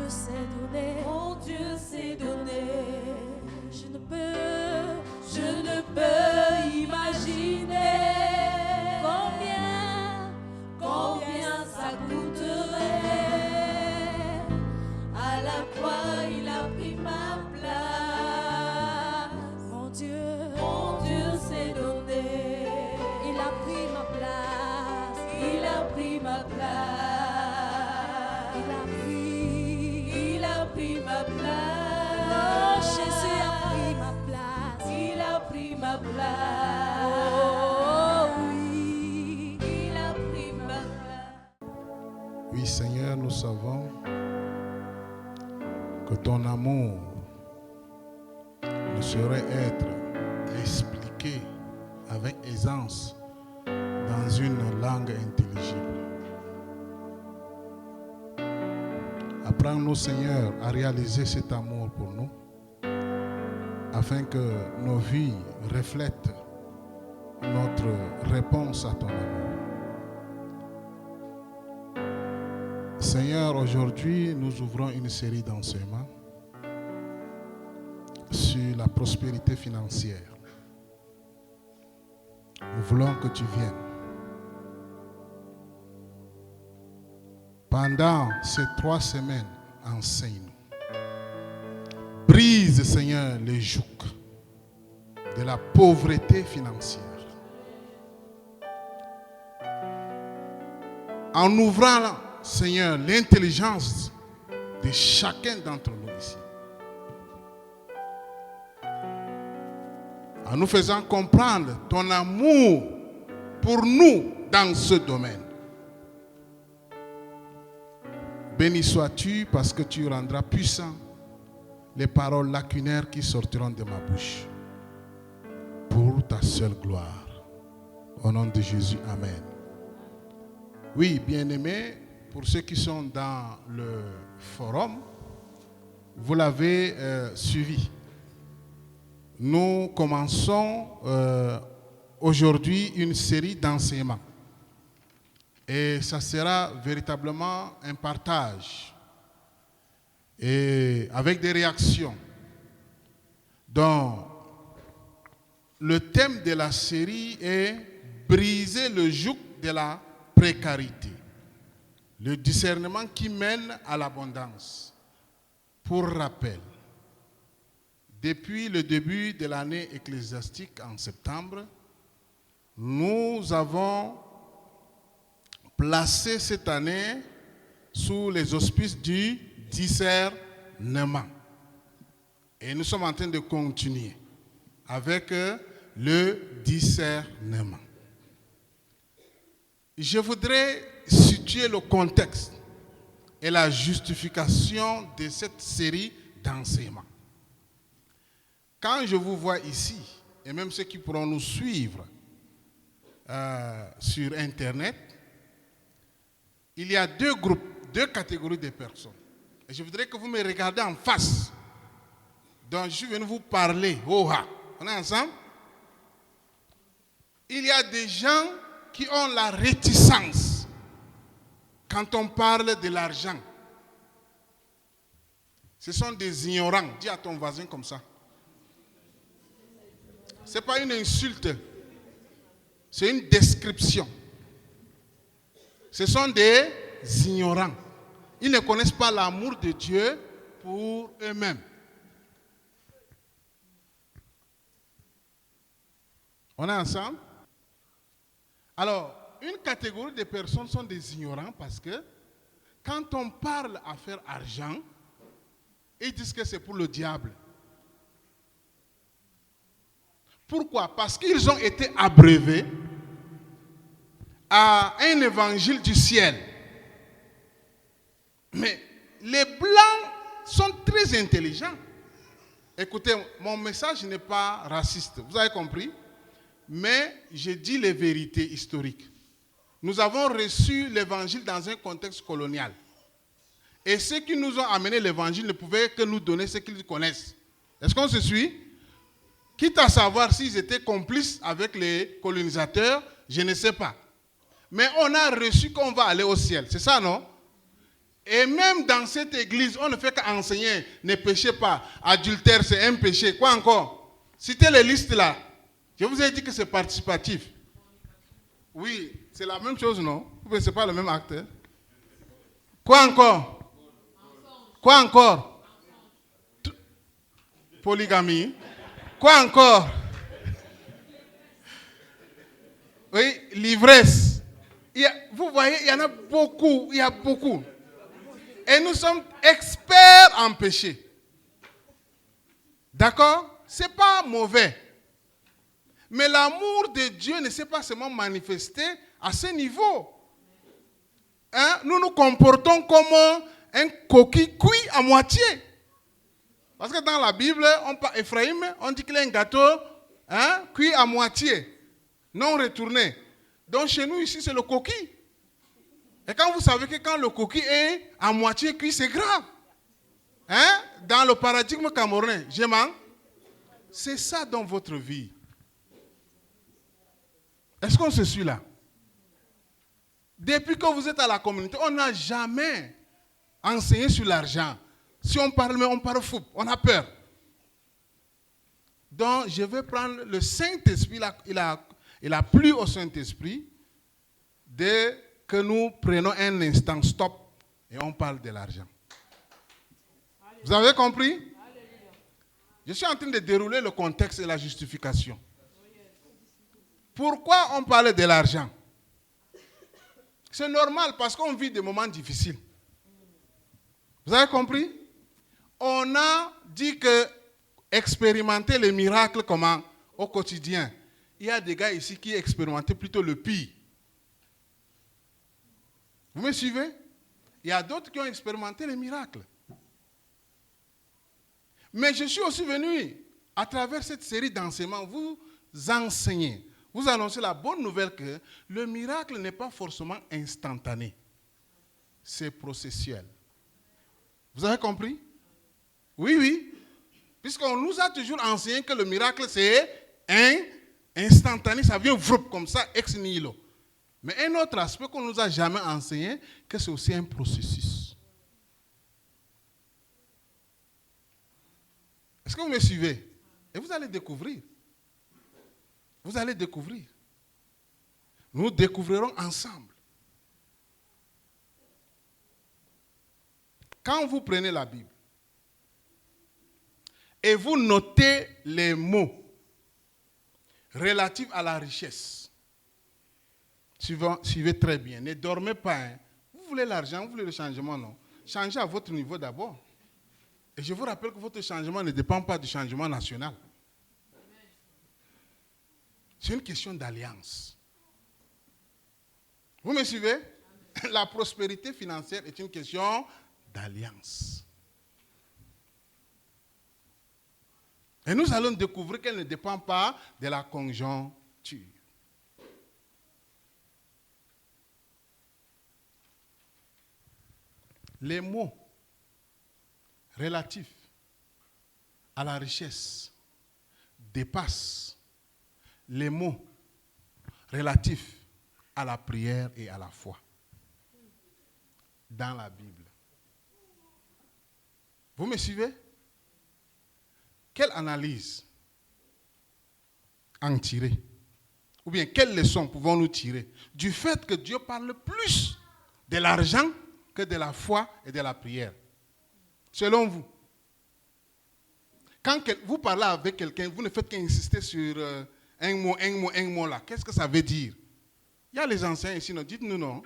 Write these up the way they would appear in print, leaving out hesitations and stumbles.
s'est donné. Mon Dieu s'est donné. Je ne peux imaginer combien ça coûterait. À la croix, il a pris ma place. Mon Dieu s'est donné. il a pris ma place. Il a pris ma place. Il a pris ma place. Oh, Jésus a pris ma place. Il a pris ma place. Oh oui. Il a pris ma place. Oui, Seigneur, nous savons que ton amour ne saurait être expliqué avec aisance dans une langue intelligible. Apprends-nous, Seigneur, à réaliser cet amour pour nous, afin que nos vies reflètent notre réponse à ton amour. Seigneur, aujourd'hui, nous ouvrons une série d'enseignements sur la prospérité financière. Nous voulons que tu viennes. Pendant ces 3 semaines, enseigne-nous. Brise, Seigneur, les jougs de la pauvreté financière. En ouvrant, Seigneur, l'intelligence de chacun d'entre nous ici. En nous faisant comprendre ton amour pour nous dans ce domaine. Béni sois-tu parce que tu rendras puissant les paroles lacunaires qui sortiront de ma bouche. Pour ta seule gloire. Au nom de Jésus, Amen. Oui, bien-aimés, pour ceux qui sont dans le forum, vous l'avez suivi. Nous commençons aujourd'hui une série d'enseignements. Et ça sera véritablement un partage. Et avec des réactions. Donc, le thème de la série est briser le joug de la précarité. Le discernement qui mène à l'abondance. Pour rappel, depuis le début de l'année ecclésiastique en septembre, nous avons placé cette année sous les auspices du discernement. Et nous sommes en train de continuer avec le discernement. Je voudrais situer le contexte et la justification de cette série d'enseignements. Quand je vous vois ici, et même ceux qui pourront nous suivre sur Internet, il y a 2 groupes, 2 catégories de personnes. Et je voudrais que vous me regardiez en face. Donc je suis venu vous parler. On est ensemble? Il y a des gens qui ont la réticence quand on parle de l'argent. Ce sont des ignorants. Dis à ton voisin comme ça. Ce n'est pas une insulte. C'est une description. Ce sont des ignorants. Ils ne connaissent pas l'amour de Dieu pour eux-mêmes. On est ensemble? Alors, une catégorie de personnes sont des ignorants parce que quand on parle à faire argent, ils disent que c'est pour le diable. Pourquoi? Parce qu'ils ont été abreuvés à un évangile du ciel. Mais les blancs sont très intelligents. Écoutez, mon message n'est pas raciste, vous avez compris? Mais je dis les vérités historiques. Nous avons reçu l'évangile dans un contexte colonial. Et ceux qui nous ont amené l'évangile ne pouvaient que nous donner ce qu'ils connaissent. Est-ce qu'on se suit? Quitte à savoir s'ils étaient complices avec les colonisateurs, je ne sais pas. Mais on a reçu qu'on va aller au ciel. C'est ça, non? Et même dans cette église, on ne fait qu'enseigner, ne péchez pas. Adultère, c'est un péché. Quoi encore? Citez les listes là. Je vous ai dit que c'est participatif. Oui, c'est la même chose, non? Ce n'est pas le même acte. Quoi encore? Quoi encore? Polygamie. Quoi encore? Oui, l'ivresse. Vous voyez, il y en a beaucoup. Il y a beaucoup. Et nous sommes experts en péché. D'accord? Ce n'est pas mauvais. Mais l'amour de Dieu ne s'est pas seulement manifesté à ce niveau. Hein? Nous nous comportons comme un coquille cuit à moitié. Parce que dans la Bible, Ephraïm, on dit qu'il est un gâteau cuit à moitié, non retourné. Donc chez nous ici, c'est le coquille. Et quand vous savez que quand le coquille est à moitié cuit, c'est grave. Hein? Dans le paradigme camerounais, c'est ça dans votre vie. Est-ce qu'on se suit là? Depuis que vous êtes à la communauté, on n'a jamais enseigné sur l'argent. Si on parle, mais on parle fou, on a peur. Donc, je vais prendre le Saint-Esprit, il a plu au Saint-Esprit que nous prenons un instant, stop, et on parle de l'argent. Vous avez compris? Je suis en train de dérouler le contexte et la justification. Pourquoi on parle de l'argent? C'est normal parce qu'on vit des moments difficiles. Vous avez compris? On a dit que expérimenter les miracles comment? Au quotidien. Il y a des gars ici qui expérimentaient plutôt le pire. Vous me suivez? Il y a d'autres qui ont expérimenté les miracles. Mais je suis aussi venu, à travers cette série d'enseignements, vous enseigner, vous annoncer la bonne nouvelle que le miracle n'est pas forcément instantané. C'est processuel. Vous avez compris? Oui, oui. Puisqu'on nous a toujours enseigné que le miracle, c'est instantané, ça vient comme ça, ex nihilo. Mais un autre aspect qu'on ne nous a jamais enseigné, que c'est aussi un processus. Est-ce que vous me suivez? Et vous allez découvrir. Vous allez découvrir. Nous découvrirons ensemble. Quand vous prenez la Bible et vous notez les mots relatifs à la richesse, suivez très bien. Ne dormez pas. Hein. Vous voulez l'argent, vous voulez le changement, non? Changez à votre niveau d'abord. Et je vous rappelle que votre changement ne dépend pas du changement national. C'est une question d'alliance. Vous me suivez? La prospérité financière est une question d'alliance. Et nous allons découvrir qu'elle ne dépend pas de la conjoncture. Les mots relatifs à la richesse dépassent les mots relatifs à la prière et à la foi dans la Bible. Vous me suivez? Quelle analyse en tirer? Ou bien quelles leçons pouvons-nous tirer du fait que Dieu parle plus de l'argent que de la foi et de la prière? Selon vous. Quand vous parlez avec quelqu'un, vous ne faites qu'insister sur un mot là. Qu'est-ce que ça veut dire? Il y a les enseignants ici, non? Dites-nous non.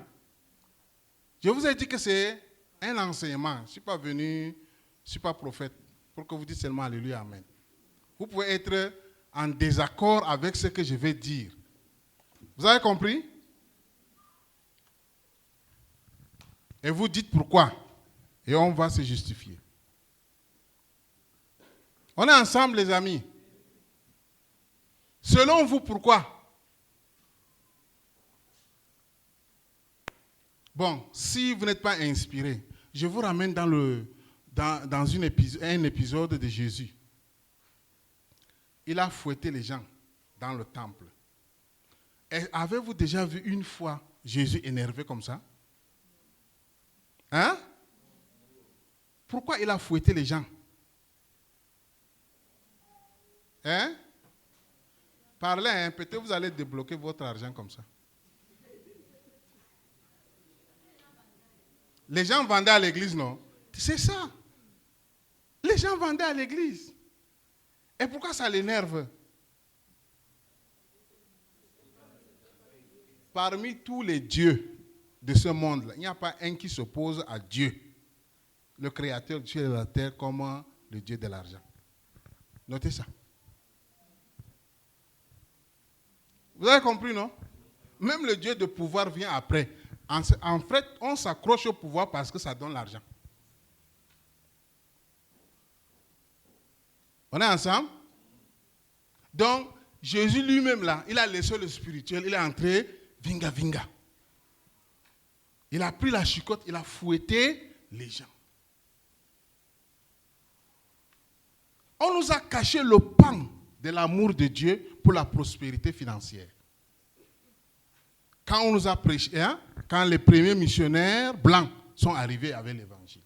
Je vous ai dit que c'est un enseignement. Je ne suis pas venu, je ne suis pas prophète pour que vous dites seulement Alléluia, Amen. Vous pouvez être en désaccord avec ce que je vais dire. Vous avez compris? Et vous dites pourquoi. Et on va se justifier. On est ensemble, les amis. Selon vous, pourquoi? Bon, si vous n'êtes pas inspiré, je vous ramène dans un épisode de Jésus. Il a fouetté les gens dans le temple. Et avez-vous déjà vu une fois Jésus énervé comme ça? Hein? Pourquoi il a fouetté les gens? Hein? Parlez, hein? Peut-être vous allez débloquer votre argent comme ça. Les gens vendaient à l'église, non? C'est ça. Les gens vendaient à l'église. Et pourquoi ça l'énerve? Parmi tous les dieux de ce monde-là, il n'y a pas un qui s'oppose à Dieu, le créateur du ciel et de la terre, comme le Dieu de l'argent. Notez ça. Vous avez compris, non? Même le Dieu de pouvoir vient après. En fait, on s'accroche au pouvoir parce que ça donne l'argent. On est ensemble? Donc, Jésus lui-même, là, il a laissé le spirituel, il est entré, vinga, vinga. Il a pris la chicotte, il a fouetté les gens. On nous a caché le pan de l'amour de Dieu pour la prospérité financière. Quand on nous a prêché, hein, quand les premiers missionnaires blancs sont arrivés avec l'évangile.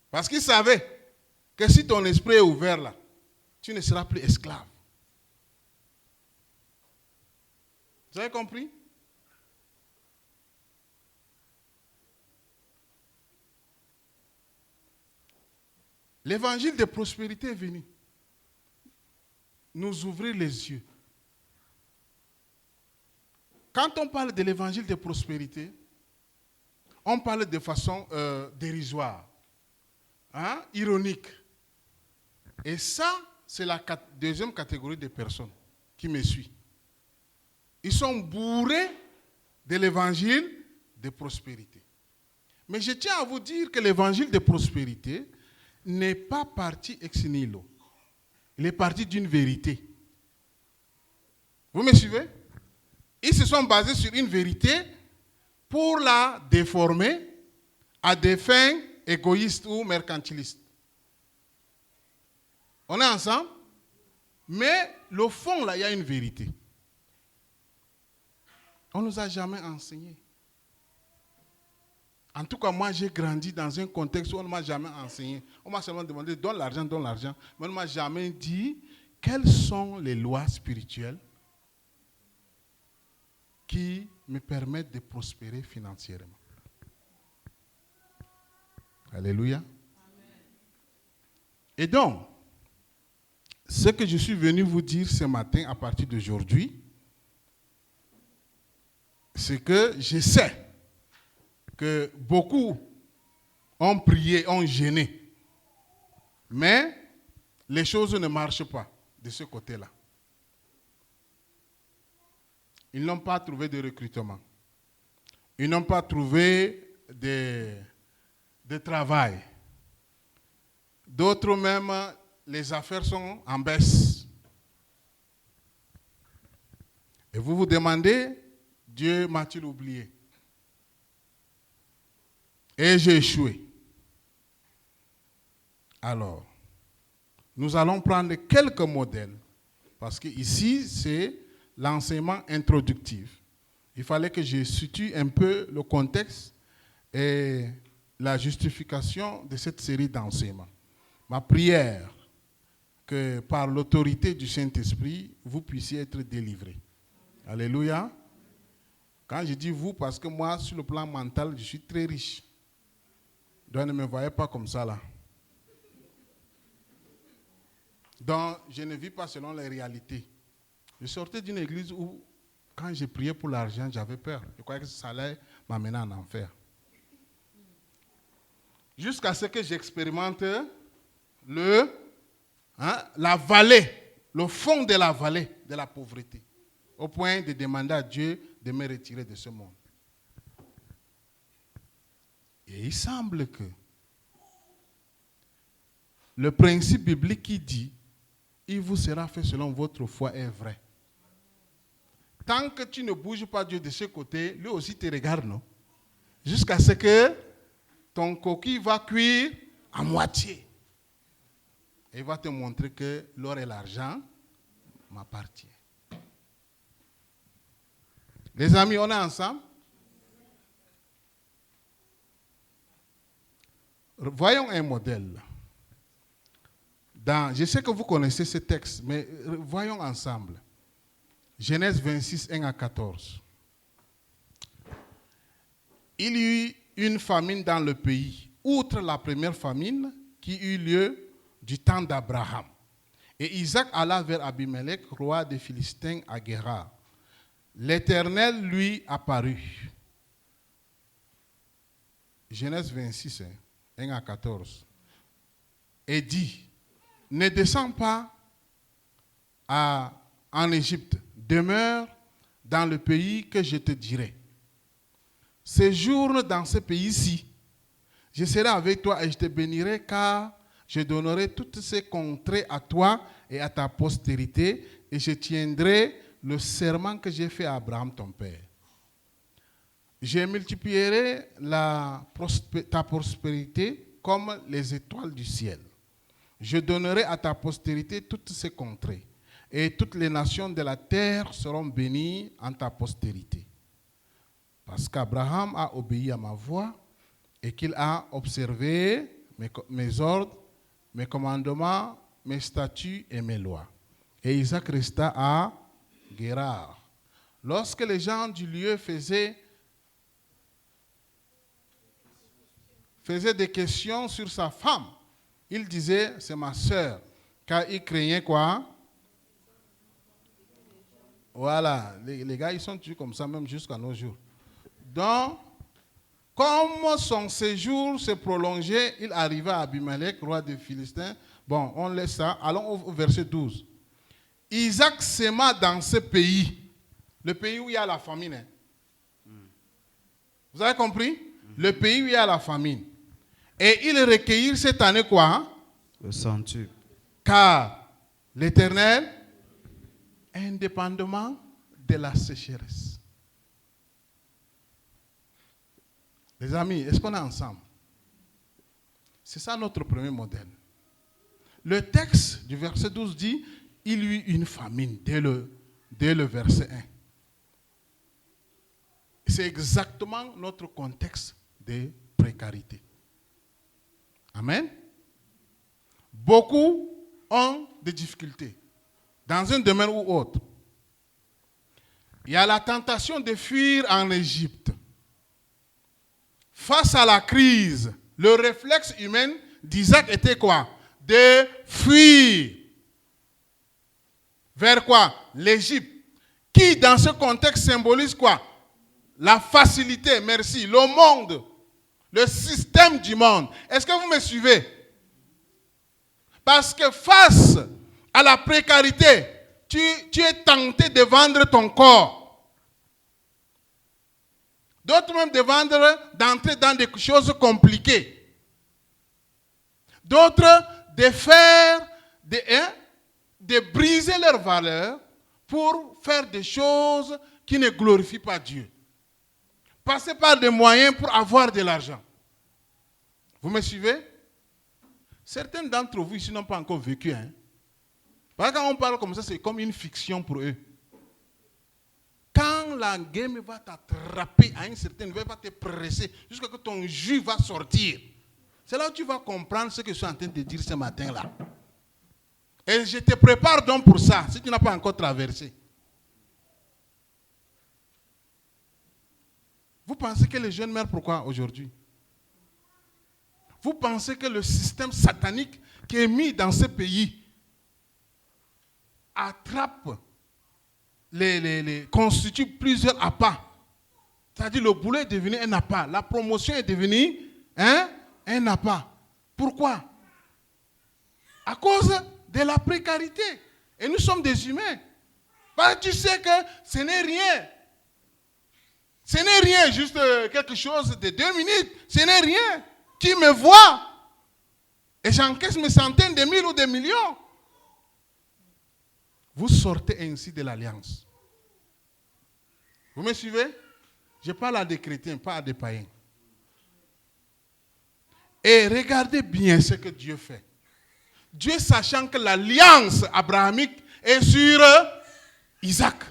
Parce qu'ils savaient que si ton esprit est ouvert là, tu ne seras plus esclave. Vous avez compris? L'évangile de prospérité est venu nous ouvrir les yeux. Quand on parle de l'évangile de prospérité, on parle de façon dérisoire, hein, ironique. Et ça, c'est la deuxième catégorie de personnes qui me suivent. Ils sont bourrés de l'évangile de prospérité. Mais je tiens à vous dire que l'évangile de prospérité n'est pas parti ex nihilo. Il est parti d'une vérité. Vous me suivez? Ils se sont basés sur une vérité pour la déformer à des fins égoïstes ou mercantilistes. On est ensemble? Mais le fond, là, il y a une vérité. On ne nous a jamais enseigné. En tout cas, moi, j'ai grandi dans un contexte où on ne m'a jamais enseigné. On m'a seulement demandé, donne l'argent, mais on ne m'a jamais dit quelles sont les lois spirituelles qui me permettent de prospérer financièrement. Alléluia. Amen. Et donc, ce que je suis venu vous dire ce matin à partir d'aujourd'hui, c'est que je sais que beaucoup ont prié, ont gêné, mais les choses ne marchent pas de ce côté-là. Ils n'ont pas trouvé de recrutement. Ils n'ont pas trouvé de travail. D'autres même, les affaires sont en baisse. Et vous vous demandez, Dieu m'a-t-il oublié? Et j'ai échoué. Alors, nous allons prendre quelques modèles, parce qu'ici, c'est l'enseignement introductif. Il fallait que je situe un peu le contexte et la justification de cette série d'enseignements. Ma prière, que par l'autorité du Saint-Esprit, vous puissiez être délivrés. Alléluia. Quand je dis vous, parce que moi, sur le plan mental, je suis très riche. Donc, ne me voyez pas comme ça, là. Donc, je ne vis pas selon les réalités. Je sortais d'une église où, quand j'ai prié pour l'argent, j'avais peur. Je croyais que ça allait m'amener en enfer. Jusqu'à ce que j'expérimente la vallée, le fond de la vallée de la pauvreté, au point de demander à Dieu de me retirer de ce monde. Et il semble que le principe biblique qui dit « Il vous sera fait selon votre foi » est vrai. Tant que tu ne bouges pas Dieu de ce côté, lui aussi te regarde, non? Jusqu'à ce que ton coquille va cuire à moitié. Et il va te montrer que l'or et l'argent m'appartiennent. Les amis, on est ensemble? Voyons un modèle. Je sais que vous connaissez ce texte, mais voyons ensemble. Genèse 26, 1 à 14. Il y eut une famine dans le pays, outre la première famine qui eut lieu du temps d'Abraham. Et Isaac alla vers Abimelech, roi des Philistins, à Guérar. L'Éternel lui apparut. Genèse 26, 1 à 14. Et dit, ne descends pas en Égypte, demeure dans le pays que je te dirai. Séjourne dans ce pays-ci. Je serai avec toi et je te bénirai, car je donnerai toutes ces contrées à toi et à ta postérité, et je tiendrai le serment que j'ai fait à Abraham, ton père. Je multiplierai ta prospérité comme les étoiles du ciel. Je donnerai à ta postérité toutes ces contrées, et toutes les nations de la terre seront bénies en ta postérité. Parce qu'Abraham a obéi à ma voix et qu'il a observé mes ordres, mes commandements, mes statuts et mes lois. Et Isaac resta à Guérar. Lorsque les gens du lieu faisaient des questions sur sa femme, il disait, c'est ma sœur, car il craignait quoi? Voilà, les gars, ils sont toujours comme ça, même jusqu'à nos jours. Donc, comme son séjour se prolongeait, il arriva à Abimelech, roi des Philistins. Bon, on laisse ça. Allons au verset 12. Isaac sema dans ce pays, le pays où il y a la famine. Hein. Vous avez compris? Le pays où il y a la famine. Et ils recueillirent cette année quoi? Hein? Le centuple. Car l'Éternel, indépendamment de la sécheresse. Les amis, est-ce qu'on est ensemble? C'est ça notre premier modèle. Le texte du verset 12 dit, il y eut une famine dès le verset 1. C'est exactement notre contexte de précarité. Amen. Beaucoup ont des difficultés dans un domaine ou autre. Il y a la tentation de fuir en Égypte. Face à la crise, le réflexe humain d'Isaac était quoi? De fuir. Vers quoi? L'Égypte. Qui, dans ce contexte, symbolise quoi? La facilité, merci, le monde, le système du monde. Est-ce que vous me suivez? Parce que face à la précarité, tu es tenté de vendre ton corps. D'autres même d'entrer dans des choses compliquées. D'autres de briser leurs valeurs pour faire des choses qui ne glorifient pas Dieu. Passer par des moyens pour avoir de l'argent. Vous me suivez? Certains d'entre vous ici n'ont pas encore vécu. Hein? Parce que quand on parle comme ça, c'est comme une fiction pour eux. Quand la game va t'attraper à une certaine niveau, va te presser jusqu'à ce que ton jus va sortir. C'est là où tu vas comprendre ce que je suis en train de dire ce matin-là. Et je te prépare donc pour ça, si tu n'as pas encore traversé. Vous pensez que les jeunes meurent pourquoi aujourd'hui? Vous pensez que le système satanique qui est mis dans ce pays attrape, constitue plusieurs appâts. C'est-à-dire le boulot est devenu un appât, la promotion est devenue un appât. Pourquoi? À cause de la précarité. Et nous sommes des humains. Parce que tu sais que ce n'est rien. Ce n'est rien, juste quelque chose de 2 minutes. Ce n'est rien. Tu me vois. Et j'encaisse mes centaines de mille ou des millions. Vous sortez ainsi de l'alliance. Vous me suivez? Je parle à des chrétiens, pas à des païens. Et regardez bien ce que Dieu fait. Dieu, sachant que l'alliance abrahamique est sur Isaac.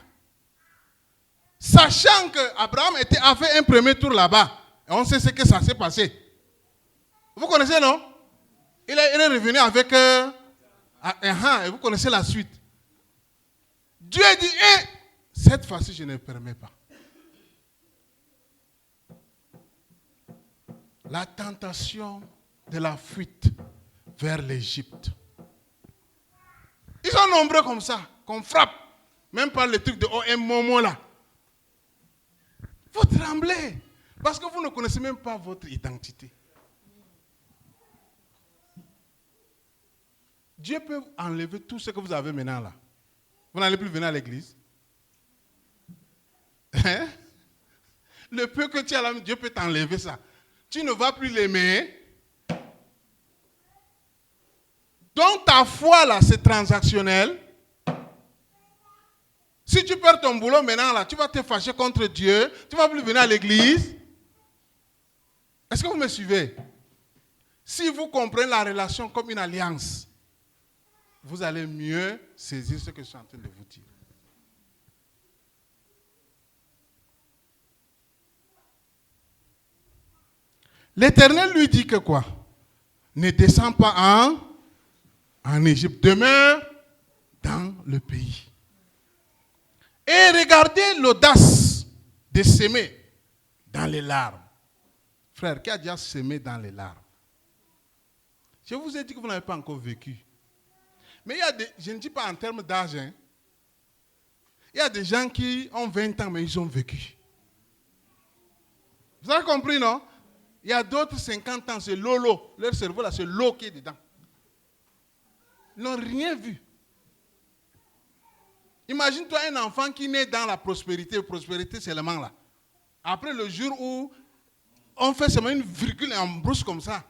Sachant qu'Abraham avait un premier tour là-bas. Et on sait ce que ça s'est passé. Vous connaissez, non? Il est revenu avec et vous connaissez la suite. Dieu dit, cette fois-ci, je ne permets pas. La tentation de la fuite vers l'Égypte. Ils sont nombreux comme ça, qu'on frappe. Même par le truc de OM là. Vous tremblez. Parce que vous ne connaissez même pas votre identité. Dieu peut enlever tout ce que vous avez maintenant là. Vous n'allez plus venir à l'église. Hein? Le peu que tu as là, Dieu peut t'enlever ça. Tu ne vas plus l'aimer. Donc ta foi là, c'est transactionnel. Si tu perds ton boulot maintenant là, tu vas te fâcher contre Dieu. Tu ne vas plus venir à l'église. Est-ce que vous me suivez? Si vous comprenez la relation comme une alliance, vous allez mieux saisir ce que je suis en train de vous dire. L'Éternel lui dit que quoi? Ne descends pas en Égypte, demeure dans le pays. Et regardez l'audace de s'aimer dans les larmes. Frère, qui a déjà semé dans les larmes? Je vous ai dit que vous n'avez pas encore vécu. Mais il y a des, je ne dis pas en termes d'âge, hein. Il y a des gens qui ont 20 ans, mais ils ont vécu. Vous avez compris, non? Il y a d'autres 50 ans, c'est lolo. Leur cerveau, là, c'est l'eau qui est dedans. Ils n'ont rien vu. Imagine-toi un enfant qui naît dans la prospérité. Prospérité seulement là. Après le jour où on fait seulement une virgule et on brousse comme ça.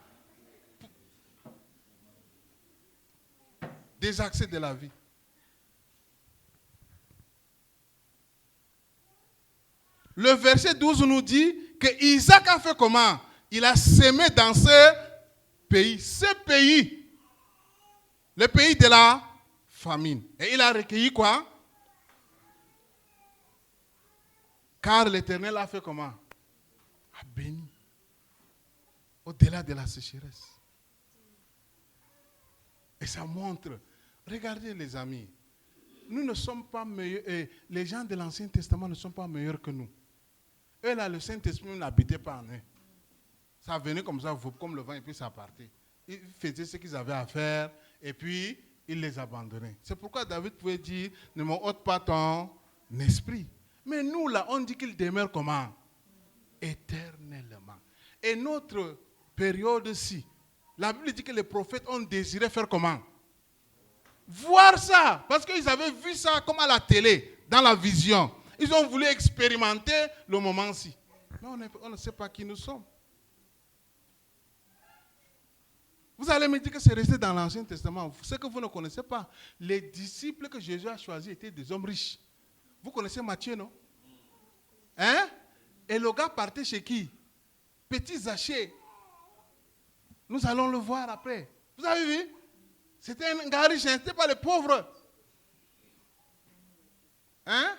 Des accès de la vie. Le verset 12 nous dit que Isaac a fait comment? Il a semé dans ce pays. Ce pays. Le pays de la famine. Et il a recueilli quoi? Car l'Éternel a fait comment? A béni. Au-delà de la sécheresse. Et ça montre. Regardez les amis. Nous ne sommes pas meilleurs. Les gens de l'Ancien Testament ne sont pas meilleurs que nous. Eux là, le Saint-Esprit n'habitait pas en eux. Ça venait comme ça, comme le vent, et puis ça partait. Ils faisaient ce qu'ils avaient à faire, et puis ils les abandonnaient. C'est pourquoi David pouvait dire, ne me ôte pas ton esprit. Mais nous là, on dit qu'il demeure comment? Éternellement. Et notre période-ci, la Bible dit que les prophètes ont désiré faire comment? Voir ça. Parce qu'ils avaient vu ça comme à la télé, dans la vision. Ils ont voulu expérimenter le moment-ci. Mais on ne sait pas qui nous sommes. Vous allez me dire que c'est resté dans l'Ancien Testament. Ce que vous ne connaissez pas, les disciples que Jésus a choisis étaient des hommes riches. Vous connaissez Matthieu, non? Hein? Et le gars partait chez qui? Petit Zachée. Nous allons le voir après. Vous avez vu? C'était un gars riche, ce n'était pas les pauvres. Hein?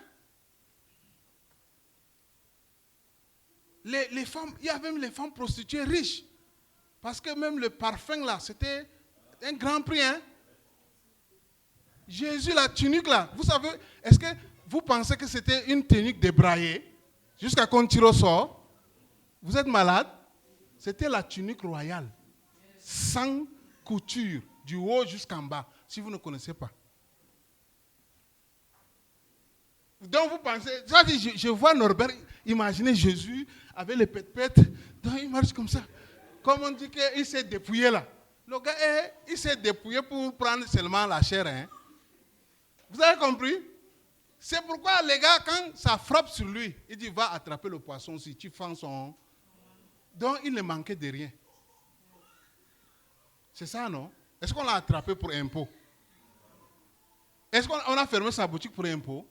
Les femmes, il y avait même les femmes prostituées riches. Parce que même le parfum là, c'était un grand prix. Hein? Jésus, la tunique là, vous savez, est-ce que vous pensez que c'était une tunique débraillée jusqu'à qu'on tire au sort? Vous êtes malade? C'était la tunique royale. Sans couture, du haut jusqu'en bas, si vous ne connaissez pas. Donc vous pensez, je vois Norbert, imaginez Jésus avec les pètes-pètes, donc il marche comme ça. Comme on dit qu'il s'est dépouillé là. Le gars, il s'est dépouillé pour prendre seulement la chair. Hein. Vous avez compris? C'est pourquoi les gars, quand ça frappe sur lui, il dit, va attraper le poisson si tu fends son... Donc il ne manquait de rien. C'est ça, non? Est-ce qu'on l'a attrapé pour impôt? Est-ce qu'on a fermé sa boutique pour impôt?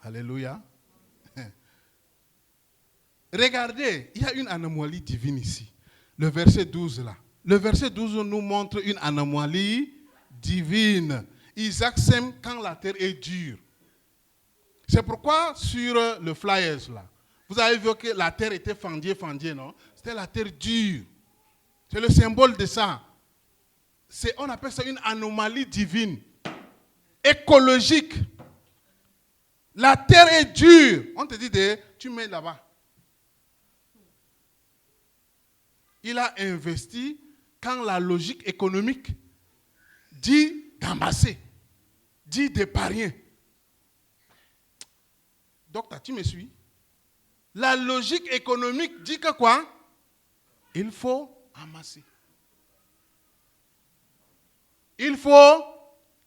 Alléluia. Regardez, il y a une anomalie divine ici. Le verset 12 là. Le verset 12 nous montre une anomalie divine. Isaac sème quand la terre est dure. C'est pourquoi sur le flyers là, Vous avez vu que la terre était fendue, non? C'était la terre dure. C'est le symbole de ça. On appelle ça une anomalie divine, écologique. La terre est dure. On te dit, tu mets là-bas. Il a investi quand la logique économique dit d'amasser, dit d'épargner. Docteur, tu me suis? La logique économique dit que quoi? Il faut amasser. Il faut...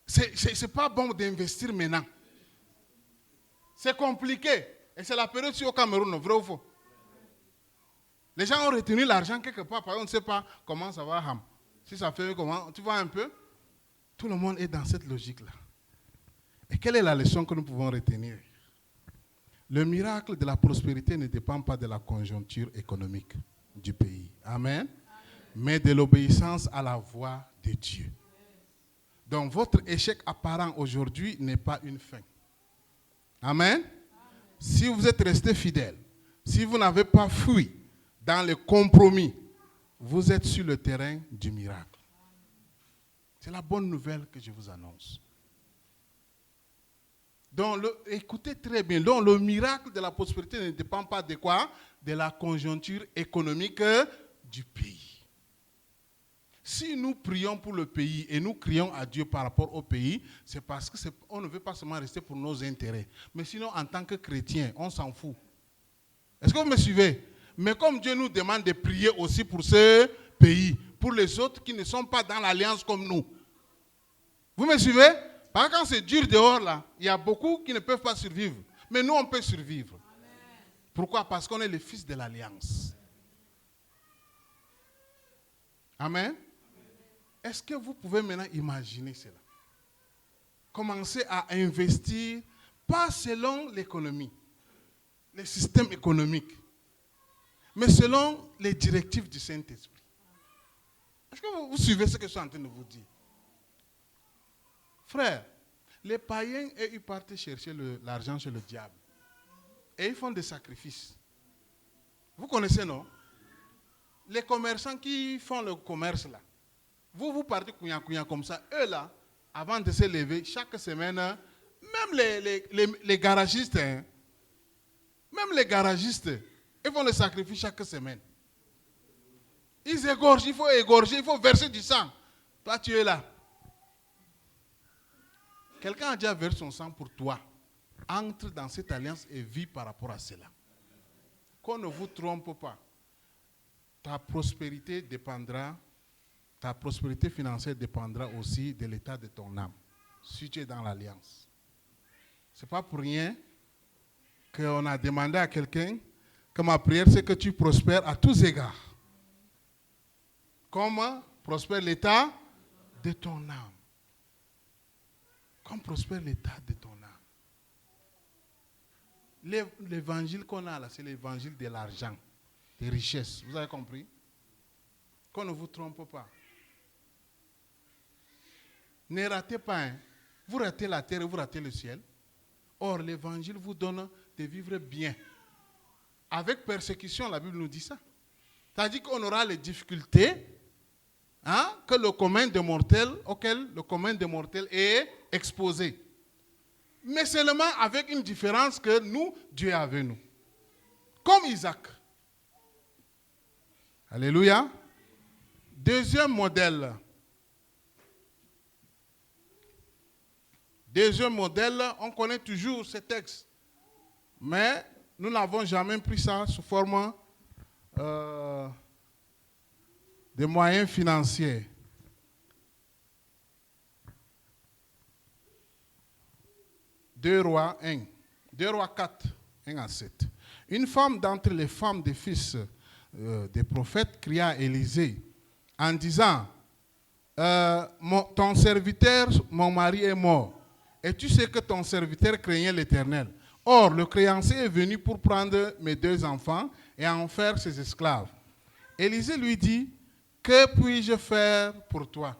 C'est pas bon d'investir maintenant. C'est compliqué. Et c'est la période au Cameroun, vrai ou faux? Les gens ont retenu l'argent quelque part, parce qu'on ne sait pas comment ça va. Si ça fait comment, tu vois un peu? Tout le monde est dans cette logique-là. Et quelle est la leçon que nous pouvons retenir? Le miracle de la prospérité ne dépend pas de la conjoncture économique du pays. Amen. Mais de l'obéissance à la voix de Dieu. Donc votre échec apparent aujourd'hui n'est pas une fin. Amen. Si vous êtes resté fidèle, si vous n'avez pas fui dans le compromis, vous êtes sur le terrain du miracle. C'est la bonne nouvelle que je vous annonce. Donc, écoutez très bien, donc le miracle de la prospérité ne dépend pas de quoi? De la conjoncture économique du pays. Si nous prions pour le pays et nous crions à Dieu par rapport au pays, c'est parce qu'on ne veut pas seulement rester pour nos intérêts. Mais sinon, en tant que chrétien, on s'en fout. Est-ce que vous me suivez? Mais comme Dieu nous demande de prier aussi pour ce pays, pour les autres qui ne sont pas dans l'alliance comme nous. Vous me suivez? Parce que quand c'est dur dehors, là, il y a beaucoup qui ne peuvent pas survivre. Mais nous, on peut survivre. Amen. Pourquoi? Parce qu'on est les fils de l'alliance. Amen. Amen. Est-ce que vous pouvez maintenant imaginer cela? Commencer à investir, pas selon l'économie, le système économique, mais selon les directives du Saint-Esprit. Est-ce que vous suivez ce que je suis en train de vous dire? Frère, les païens, ils partent chercher l'argent chez le diable. Et ils font des sacrifices. Vous connaissez, non? Les commerçants qui font le commerce là, vous partez couillant comme ça. Eux là, avant de se lever, chaque semaine, même les garagistes, ils font le sacrifice chaque semaine. Ils égorgent, il faut égorger, il faut verser du sang. Toi, tu es là. Quelqu'un a déjà versé son sang pour toi. Entre dans cette alliance et vis par rapport à cela. Qu'on ne vous trompe pas. Ta prospérité financière dépendra aussi de l'état de ton âme. Si tu es dans l'alliance. Ce n'est pas pour rien qu'on a demandé à quelqu'un que ma prière, c'est que tu prospères à tous égards. Comme prospère l'état de ton âme. Comme prospère l'état de ton âme. L'évangile qu'on a là, c'est l'évangile de l'argent, des richesses. Vous avez compris? Qu'on ne vous trompe pas. Ne ratez pas. Vous ratez la terre et vous ratez le ciel. Or, l'évangile vous donne de vivre bien. Avec persécution, la Bible nous dit ça. C'est-à-dire qu'on aura les difficultés que auquel le commun des mortels est exposé. Mais seulement avec une différence que nous, Dieu est avec nous. Comme Isaac. Alléluia. Deuxième modèle. On connaît toujours ce texte. Mais nous n'avons jamais pris ça sous forme de moyens financiers. Deux Rois 4, 1 à 7. Une femme d'entre les femmes des fils des prophètes cria à Élisée en disant, ton serviteur, mon mari est mort, et tu sais que ton serviteur craignait l'Éternel. Or, le créancier est venu pour prendre mes 2 enfants et en faire ses esclaves. Élisée lui dit, que puis-je faire pour toi?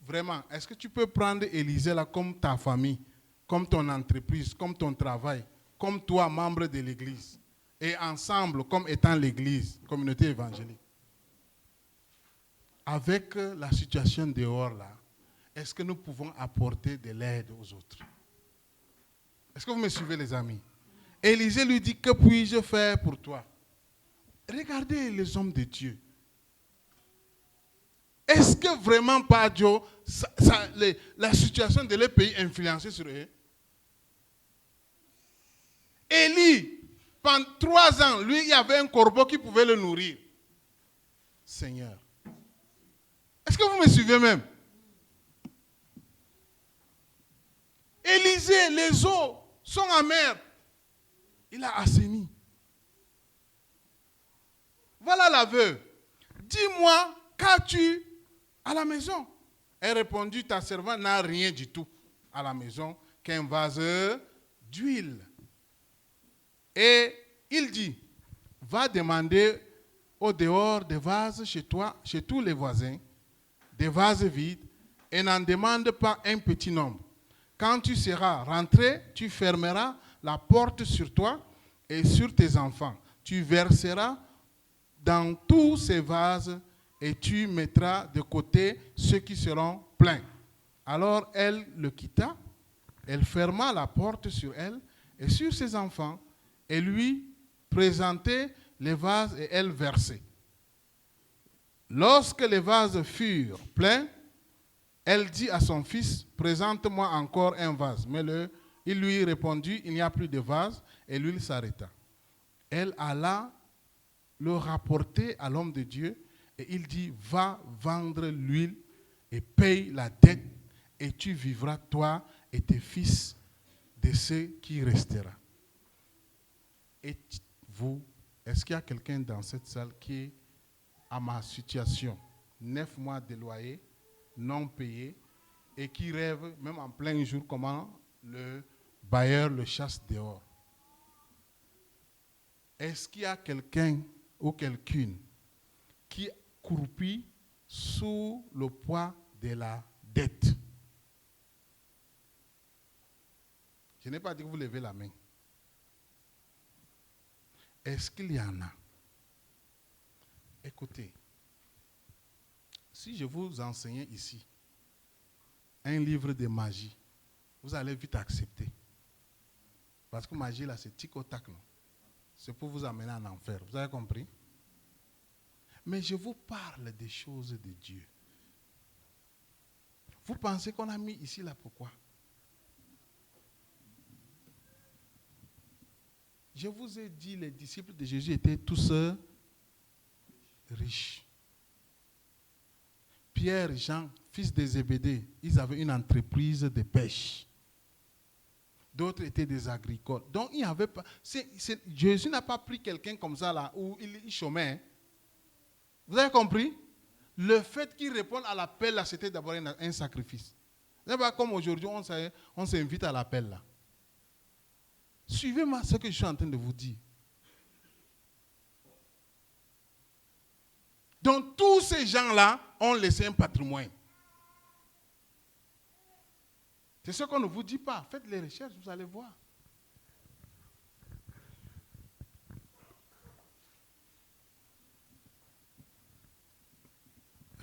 Vraiment, est-ce que tu peux prendre Élisée là comme ta famille, comme ton entreprise, comme ton travail, comme toi, membre de l'église? et ensemble, comme étant l'Église, communauté évangélique, avec la situation dehors là, est-ce que nous pouvons apporter de l'aide aux autres? Est-ce que vous me suivez, les amis? Élisée lui dit, que puis-je faire pour toi? Regardez les hommes de Dieu. Est-ce que vraiment, par Dieu, la situation de leur pays influençait sur eux? Élie, pendant 3 ans, lui, il y avait un corbeau qui pouvait le nourrir. Seigneur. Est-ce que vous me suivez même? Élisée, les eaux sont amères. Il a assaini. Voilà la veuve. Dis-moi, qu'as-tu à la maison? Elle répondit, ta servante n'a rien du tout à la maison qu'un vase d'huile. Et il dit, va demander au dehors des vases chez toi, chez tous les voisins, des vases vides, et n'en demande pas un petit nombre. Quand tu seras rentré, tu fermeras la porte sur toi et sur tes enfants. Tu verseras dans tous ces vases et tu mettras de côté ceux qui seront pleins. Alors elle le quitta, elle ferma la porte sur elle et sur ses enfants et lui présentait les vases et elle versait. Lorsque les vases furent pleins, elle dit à son fils, présente-moi encore un vase. Mais il lui répondit, il n'y a plus de vase, et l'huile s'arrêta. Elle alla le rapporter à l'homme de Dieu, et il dit, va vendre l'huile et paye la dette, et tu vivras, toi et tes fils, de ce qui restera. Et vous, est-ce qu'il y a quelqu'un dans cette salle qui est à ma situation, 9 mois de loyer, non payé, et qui rêve, même en plein jour, comment le bailleur le chasse dehors? Est-ce qu'il y a quelqu'un ou quelqu'une qui croupit sous le poids de la dette? Je n'ai pas dit que vous levez la main. Est-ce qu'il y en a? Écoutez, si je vous enseignais ici un livre de magie, vous allez vite accepter. Parce que magie, là, c'est tic au tac, non? C'est pour vous amener en enfer. Vous avez compris? Mais je vous parle des choses de Dieu. Vous pensez qu'on a mis ici, là, pourquoi? Je vous ai dit, les disciples de Jésus étaient tous riches. Pierre et Jean, fils de Zébédée, ils avaient une entreprise de pêche. D'autres étaient des agricoles. Donc, il n'y avait pas. Jésus n'a pas pris quelqu'un comme ça là où il chômait. Vous avez compris? Le fait qu'il réponde à l'appel là, c'était d'abord un sacrifice. Ce n'est pas comme aujourd'hui, on s'invite à l'appel là. Suivez-moi ce que je suis en train de vous dire. Donc, tous ces gens-là ont laissé un patrimoine. C'est ce qu'on ne vous dit pas. Faites les recherches, vous allez voir.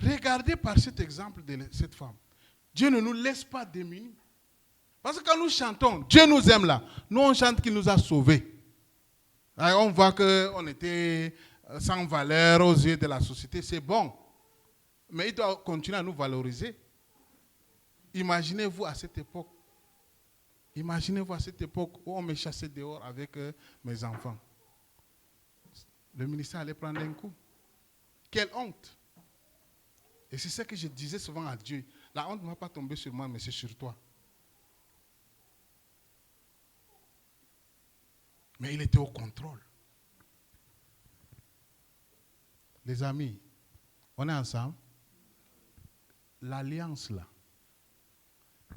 Regardez par cet exemple de cette femme. Dieu ne nous laisse pas démunis. Parce que quand nous chantons, Dieu nous aime là. Nous, on chante qu'il nous a sauvés. Alors, on voit qu'on était sans valeur aux yeux de la société. C'est bon. Mais il doit continuer à nous valoriser. Imaginez-vous à cette époque. Imaginez-vous à cette époque où on me chassait dehors avec mes enfants. Le ministère allait prendre un coup. Quelle honte. Et c'est ce que je disais souvent à Dieu. La honte ne va pas tomber sur moi, mais c'est sur toi. Mais il était au contrôle. Les amis, on est ensemble. L'alliance là,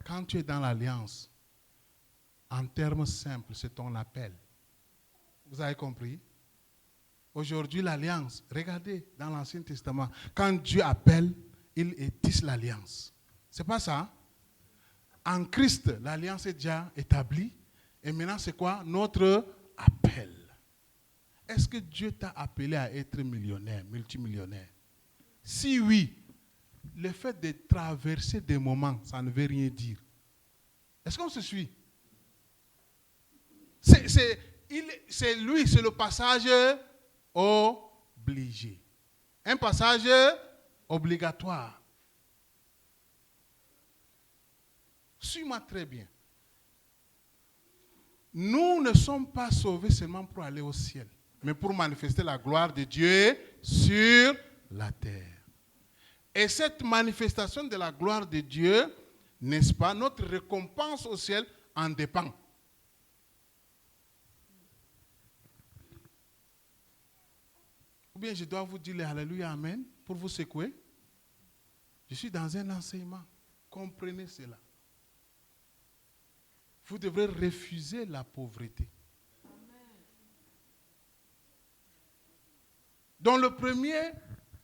quand tu es dans l'alliance, en termes simples, c'est ton appel. Vous avez compris? Aujourd'hui, l'alliance, regardez dans l'Ancien Testament, quand Dieu appelle, il tisse l'alliance. C'est pas ça? En Christ, l'alliance est déjà établie. Et maintenant, c'est quoi? Notre appel. Est-ce que Dieu t'a appelé à être millionnaire, multimillionnaire? Si oui, le fait de traverser des moments, ça ne veut rien dire. Est-ce qu'on se suit? C'est le passage obligé. Un passage obligatoire. Suis-moi très bien. Nous ne sommes pas sauvés seulement pour aller au ciel, mais pour manifester la gloire de Dieu sur la terre. Et cette manifestation de la gloire de Dieu, n'est-ce pas, notre récompense au ciel en dépend. Ou bien je dois vous dire les Alléluia, Amen, pour vous secouer. Je suis dans un enseignement. Comprenez cela. Vous devrez refuser la pauvreté. Dans le premier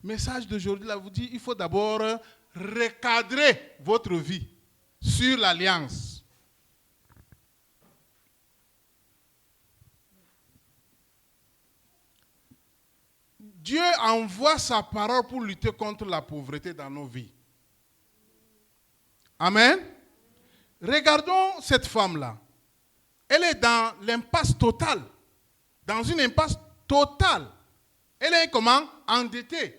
message d'aujourd'hui, là, vous dit, il faut d'abord recadrer votre vie sur l'alliance. Dieu envoie sa parole pour lutter contre la pauvreté dans nos vies. Amen. Regardons cette femme-là. Elle est dans l'impasse totale. Dans une impasse totale. Elle est comment? Endettée.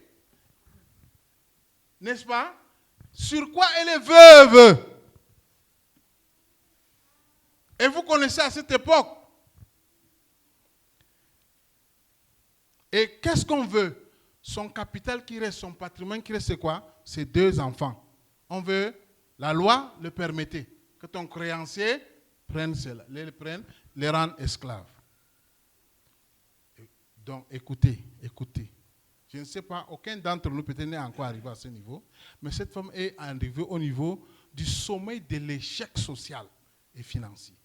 N'est-ce pas? Sur quoi elle est veuve. Et vous connaissez à cette époque. Et qu'est-ce qu'on veut? Son capital qui reste, son patrimoine qui reste, c'est quoi? C'est 2 enfants. On veut, la loi le permettait, que ton créancier prenne cela, les rende esclaves. Donc écoutez. Je ne sais pas, aucun d'entre nous peut-être n'est encore arrivé à ce niveau, mais cette femme est arrivée au niveau du sommet de l'échec social et financier.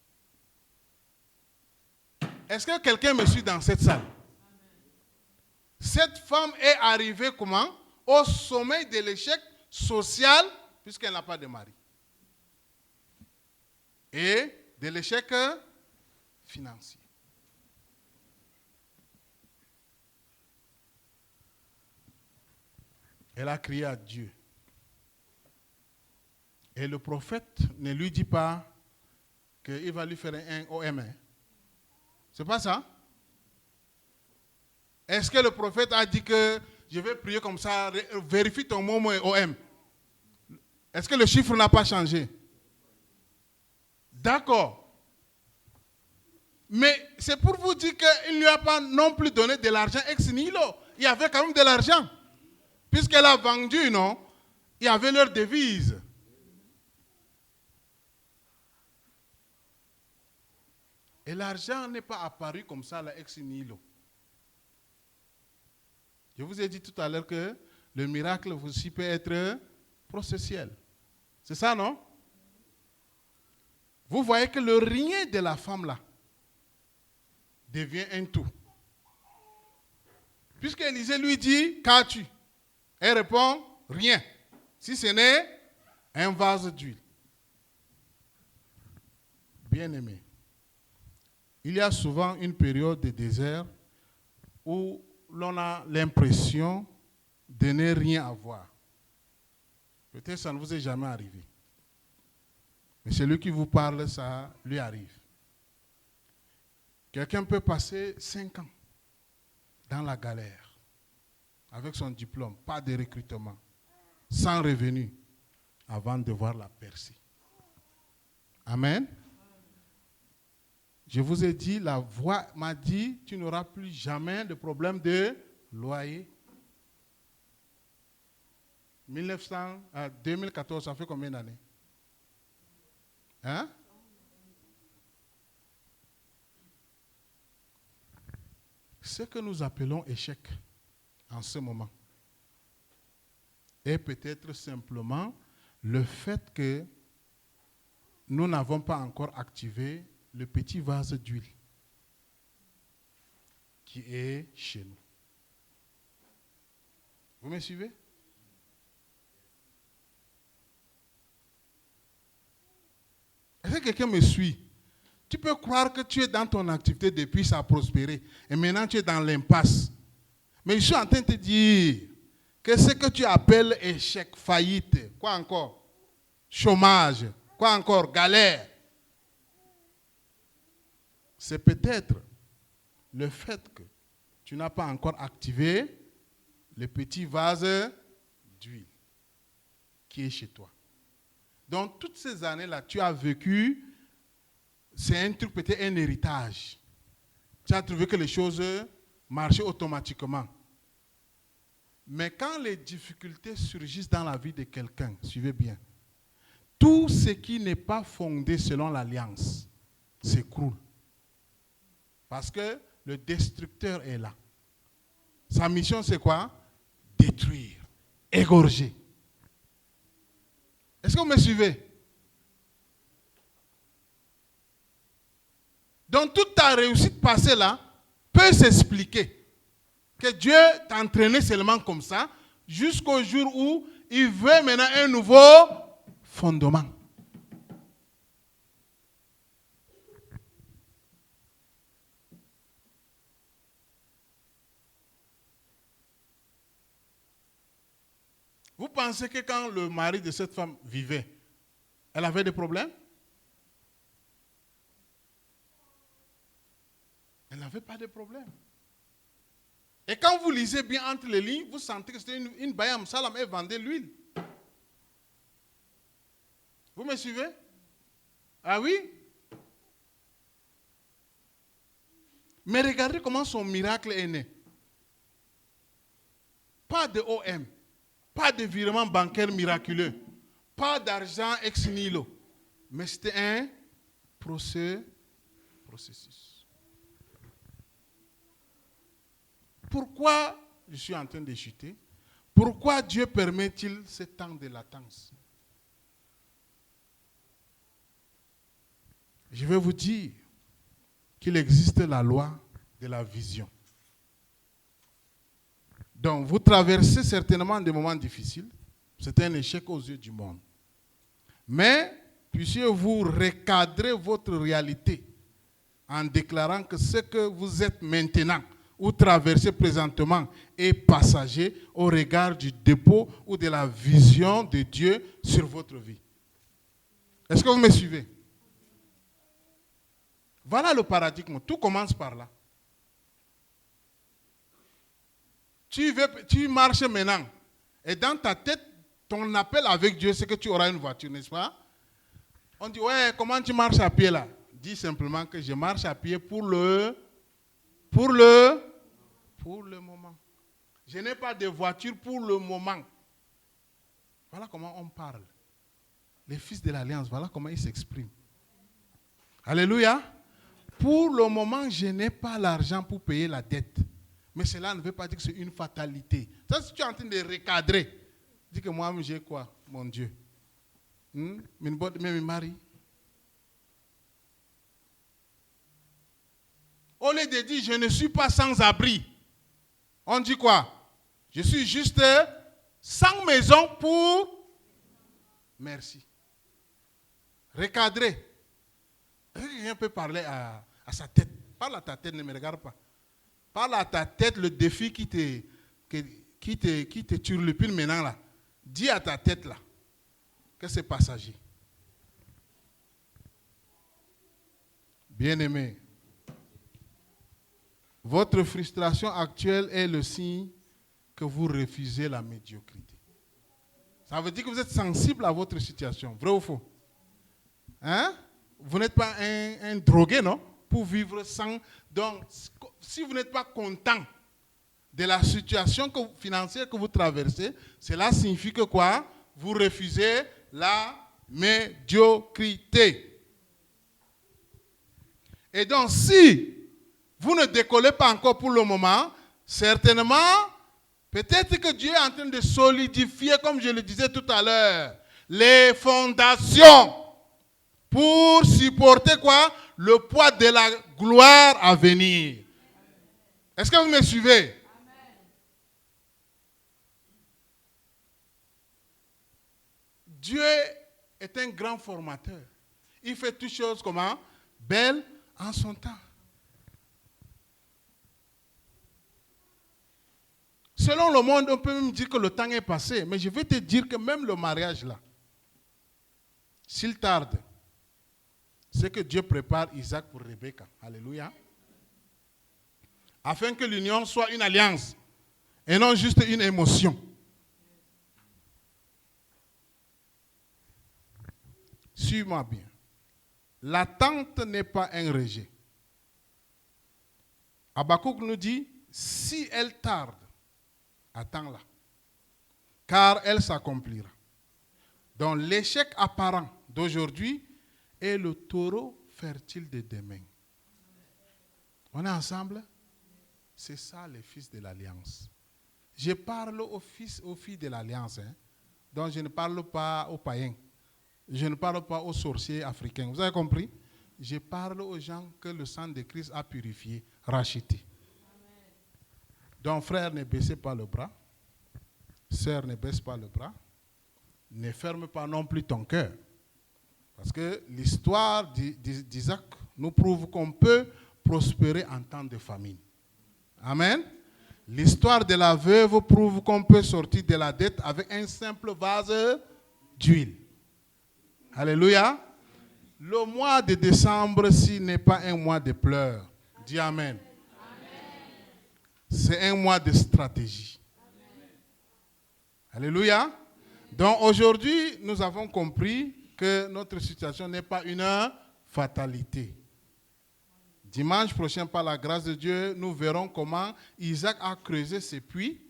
Est-ce que quelqu'un me suit dans cette salle? Cette femme est arrivée comment? Au sommet de l'échec social, puisqu'elle n'a pas de mari. Et de l'échec financier. Elle a crié à Dieu. Et le prophète ne lui dit pas qu'il va lui faire un OM. C'est pas ça? Est-ce que le prophète a dit que je vais prier comme ça, vérifie ton mot et OM? Est-ce que le chiffre n'a pas changé? D'accord. Mais c'est pour vous dire qu'il ne lui a pas non plus donné de l'argent ex nihilo. Il y avait quand même de l'argent. Puisqu'elle a vendu, non? Il y avait leur devise. Et l'argent n'est pas apparu comme ça, là, ex nihilo. Je vous ai dit tout à l'heure que le miracle aussi peut être processuel. C'est ça, non? Vous voyez que le rien de la femme là devient un tout. Puisqu'Élisée lui dit, qu'as-tu? Elle répond, rien. Si ce n'est un vase d'huile. Bien-aimé, il y a souvent une période de désert où l'on a l'impression de ne rien avoir. Peut-être que ça ne vous est jamais arrivé. Mais celui qui vous parle, ça lui arrive. Quelqu'un peut passer 5 ans dans la galère, avec son diplôme, pas de recrutement, sans revenu, avant de voir la percée. Amen. Je vous ai dit, la voix m'a dit, tu n'auras plus jamais de problème de loyer. 2014, ça fait combien d'années? Hein? Ce que nous appelons échec en ce moment est peut-être simplement le fait que nous n'avons pas encore activé le petit vase d'huile qui est chez nous. Vous me suivez? Est-ce que quelqu'un me suit? Tu peux croire que tu es dans ton activité depuis, ça a prospéré. Et maintenant, tu es dans l'impasse. Mais je suis en train de te dire que ce que tu appelles échec, faillite, quoi encore? Chômage, quoi encore? Galère. C'est peut-être le fait que tu n'as pas encore activé le petit vase d'huile qui est chez toi. Donc, toutes ces années-là, tu as vécu, c'est un truc, peut-être un héritage. Tu as trouvé que les choses marchaient automatiquement. Mais quand les difficultés surgissent dans la vie de quelqu'un, suivez bien, tout ce qui n'est pas fondé selon l'alliance s'écroule. Parce que le destructeur est là. Sa mission, c'est quoi? Détruire, égorger. Est-ce que vous me suivez? Donc, toute ta réussite passée là peut s'expliquer. Que Dieu t'a entraîné seulement comme ça, jusqu'au jour où il veut maintenant un nouveau fondement. Vous pensez que quand le mari de cette femme vivait, elle avait des problèmes? Elle n'avait pas de problème. Et quand vous lisez bien entre les lignes, vous sentez que c'était une bayam salam et vendait l'huile. Vous me suivez? Ah oui? Mais regardez comment son miracle est né. Pas de OM, pas de virement bancaire miraculeux, pas d'argent ex nihilo. Mais c'était un processus. Pourquoi je suis en train de chuter? Pourquoi Dieu permet-il ce temps de latence? Je vais vous dire qu'il existe la loi de la vision. Donc, vous traversez certainement des moments difficiles. C'est un échec aux yeux du monde. Mais, puissiez-vous recadrer votre réalité en déclarant que ce que vous êtes maintenant ou traversez présentement est passager au regard du dépôt ou de la vision de Dieu sur votre vie. Est-ce que vous me suivez? Voilà le paradigme. Tout commence par là. Tu marches maintenant. Et dans ta tête, ton appel avec Dieu, c'est que tu auras une voiture, n'est-ce pas? On dit, ouais, comment tu marches à pied là? Dis simplement que je marche à pied pour le moment. Je n'ai pas de voiture pour le moment. Voilà comment on parle. Les fils de l'Alliance, voilà comment ils s'expriment. Alléluia. Pour le moment, je n'ai pas l'argent pour payer la dette. Mais cela ne veut pas dire que c'est une fatalité. Ça, si tu es en train de recadrer, dis que moi, j'ai quoi, mon Dieu? Même mari. Au lieu de dire, je ne suis pas sans abri. On dit quoi? Je suis juste sans maison pour... Merci. Recadrer. Quelqu'un peut parler à sa tête. Parle à ta tête, ne me regarde pas. Parle à ta tête le défi qui te turlupine maintenant là. Dis à ta tête là que c'est passager. Bien-aimé, votre frustration actuelle est le signe que vous refusez la médiocrité. Ça veut dire que vous êtes sensible à votre situation. Vrai ou faux? Hein? Vous n'êtes pas un drogué, non? Pour vivre sans... Donc, si vous n'êtes pas content de la situation financière que vous traversez, cela signifie que quoi? Vous refusez la médiocrité. Et donc, si vous ne décollez pas encore pour le moment, certainement, peut-être que Dieu est en train de solidifier, comme je le disais tout à l'heure, les fondations pour supporter quoi? Le poids de la gloire à venir. Est-ce que vous me suivez? Amen. Dieu est un grand formateur. Il fait toutes choses comment? belle en son temps. Selon le monde, on peut même dire que le temps est passé, mais je vais te dire que même le mariage là, s'il tarde, c'est que Dieu prépare Isaac pour Rebecca. Alléluia. Afin que l'union soit une alliance et non juste une émotion. Suis-moi bien. L'attente n'est pas un rejet. Habakkuk nous dit, si elle tarde, attends-la, car elle s'accomplira. Donc l'échec apparent d'aujourd'hui est le taureau fertile de demain. On est ensemble? C'est ça les fils de l'Alliance. Je parle aux filles de l'Alliance. Donc je ne parle pas aux païens. Je ne parle pas aux sorciers africains. Vous avez compris? Je parle aux gens que le sang de Christ a purifiés, rachetés. Donc frère, ne baissez pas le bras. Sœur, ne baisse pas le bras. Ne ferme pas non plus ton cœur. Parce que l'histoire d'Isaac nous prouve qu'on peut prospérer en temps de famine. Amen. L'histoire de la veuve prouve qu'on peut sortir de la dette avec un simple vase d'huile. Alléluia. Le mois de décembre, s'il n'est pas un mois de pleurs, dis Amen. C'est un mois de stratégie. Alléluia. Donc aujourd'hui, nous avons compris que notre situation n'est pas une fatalité. Dimanche prochain, par la grâce de Dieu, nous verrons comment Isaac a creusé ses puits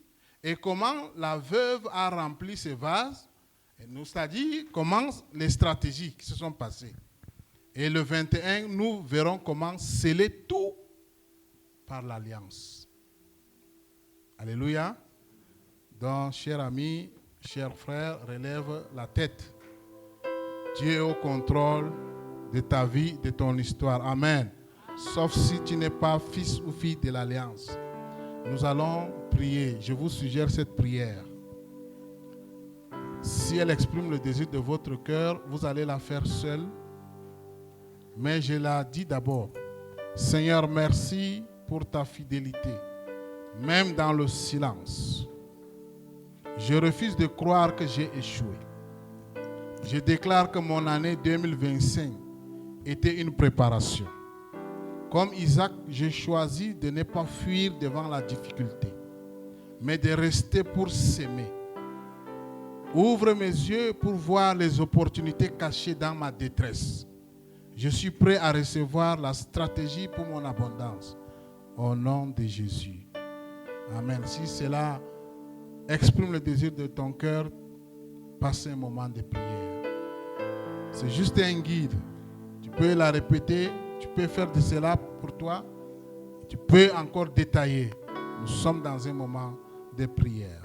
et comment la veuve a rempli ses vases. Et nous, c'est-à-dire comment les stratégies qui se sont passées. Et le 21, nous verrons comment sceller tout par l'alliance. Alléluia. Donc, chers amis, chers frères, relève la tête. Dieu est au contrôle de ta vie, de ton histoire. Amen. Sauf si tu n'es pas fils ou fille de l'Alliance. Nous allons prier. Je vous suggère cette prière. Si elle exprime le désir de votre cœur, vous allez la faire seule. Mais je la dis d'abord. Seigneur, merci pour ta fidélité, même dans le silence. Je refuse de croire que j'ai échoué. Je déclare que mon année 2025 était une préparation. Comme Isaac, j'ai choisi de ne pas fuir devant la difficulté, mais de rester pour s'aimer. Ouvre mes yeux pour voir les opportunités cachées dans ma détresse. Je suis prêt à recevoir la stratégie pour mon abondance. Au nom de Jésus. Amen. Si cela exprime le désir de ton cœur, passe un moment de prière. C'est juste un guide. Tu peux la répéter, tu peux faire de cela pour toi. Tu peux encore détailler. Nous sommes dans un moment de prière.